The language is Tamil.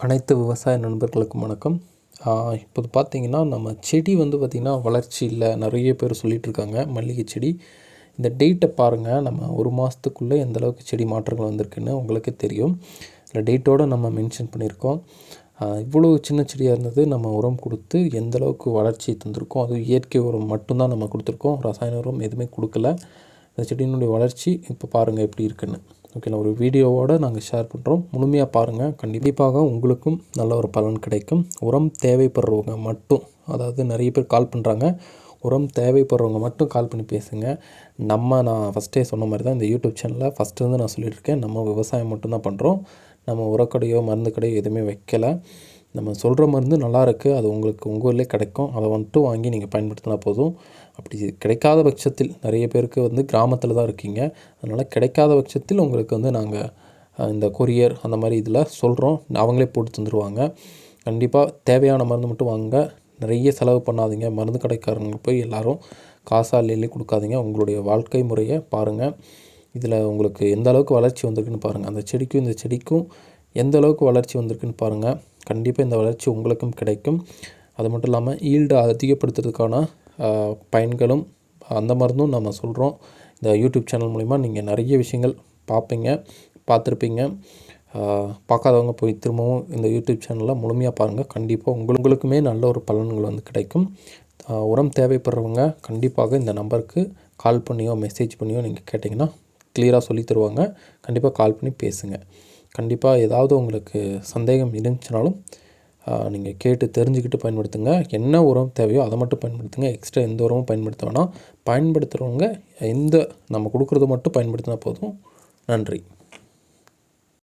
அனைத்து விவசாய நண்பர்களுக்கும் வணக்கம். இப்போது பார்த்திங்கன்னா நம்ம செடி பார்த்திங்கன்னா வளர்ச்சி இல்லை, நிறைய பேர் சொல்லிகிட்ருக்காங்க. மல்லிகை செடி இந்த டேட்டை பாருங்கள், நம்ம ஒரு மாதத்துக்குள்ளே எந்தளவுக்கு செடி மாற்றங்கள் வந்திருக்குன்னு உங்களுக்கே தெரியும். இந்த டேட்டோடு நம்ம மென்ஷன் பண்ணியிருக்கோம். இவ்வளோ சின்ன செடியாக இருந்தது, நம்ம உரம் கொடுத்து எந்தளவுக்கு வளர்ச்சி தந்திருக்கோம். அதுவும் இயற்கை உரம் மட்டும்தான் நம்ம கொடுத்துருக்கோம், ரசாயன உரம் எதுவுமே கொடுக்கல. இந்த செடியினுடைய வளர்ச்சி இப்போ பாருங்கள் எப்படி இருக்குன்னு. ஓகேங்களா, ஒரு வீடியோவோடு நாங்கள் ஷேர் பண்ணுறோம், முழுமையாக பாருங்கள். கண்டிப்பாக உங்களுக்கும் நல்ல ஒரு பலன் கிடைக்கும். உரம் தேவைப்படுறவங்க மட்டும், அதாவது நிறைய பேர் கால் பண்ணுறாங்க, உரம் தேவைப்படுறவங்க மட்டும் கால் பண்ணி பேசுங்க. நான் ஃபஸ்ட்டே சொன்ன மாதிரி தான் இந்த யூடியூப் சேனலில் ஃபஸ்ட்டு நான் சொல்லியிருக்கேன், நம்ம விவசாயம் மட்டும்தான் பண்ணுறோம். நம்ம உரக்கடையோ மருந்து கடையோ எதுவுமே வைக்கலை. நம்ம சொல்கிற மருந்து நல்லா இருக்குது, அது உங்களுக்கு உங்கள் ஊர்லேயே கிடைக்கும். அதை வாங்கி நீங்கள் பயன்படுத்தினா போதும். அப்படி கிடைக்காத பட்சத்தில், நிறைய பேருக்கு கிராமத்தில் தான் இருக்கீங்க, அதனால் கிடைக்காத பட்சத்தில் உங்களுக்கு நாங்கள் இந்த கொரியர் அந்த மாதிரி இதில் சொல்கிறோம், அவங்களே போட்டு தந்துடுவாங்க. கண்டிப்பாக தேவையான மருந்து மட்டும் வாங்க, நிறைய செலவு பண்ணாதீங்க. மருந்து கடைக்காரங்க போய் எல்லோரும் காசாலையிலே கொடுக்காதீங்க. உங்களுடைய வாழ்க்கை முறையை பாருங்கள். இதில் உங்களுக்கு எந்த அளவுக்கு வளர்ச்சி வந்திருக்குன்னு பாருங்கள். அந்த செடிக்கும் இந்த செடிக்கும் எந்த அளவுக்கு வளர்ச்சி வந்திருக்குன்னு பாருங்கள். கண்டிப்பாக இந்த வளர்ச்சி உங்களுக்கும் கிடைக்கும். அது மட்டும் இல்லாமல் ஈல்டை அதிகப்படுத்துறதுக்கான பயன்களும் அந்த மருந்தும் நம்ம சொல்கிறோம். இந்த யூடியூப் சேனல் மூலிமா நீங்கள் நிறைய விஷயங்கள் பார்த்துருப்பீங்க. பார்க்காதவங்க போய் திரும்பவும் இந்த யூடியூப் சேனலில் முழுமையாக பாருங்கள். கண்டிப்பாக உங்களுக்குமே நல்ல ஒரு பலன்கள் கிடைக்கும். உரம் தேவைப்படுறவங்க கண்டிப்பாக இந்த நம்பருக்கு கால் பண்ணியோ மெசேஜ் பண்ணியோ நீங்கள் கேட்டிங்கன்னா கிளியராக சொல்லி தருவாங்க. கண்டிப்பாக கால் பண்ணி பேசுங்க. கண்டிப்பாக ஏதாவது உங்களுக்கு சந்தேகம் இருந்துச்சுனாலும் நீங்கள் கேட்டு தெரிஞ்சுக்கிட்டு பயன்படுத்துங்க. என்ன உரம் தேவையோ அதை மட்டும் பயன்படுத்துங்க. எக்ஸ்ட்ரா எந்த உரமும் பயன்படுத்த வேணாம். பயன்படுத்துகிறவங்க நம்ம கொடுக்குறத மட்டும் பயன்படுத்தினா போதும். நன்றி.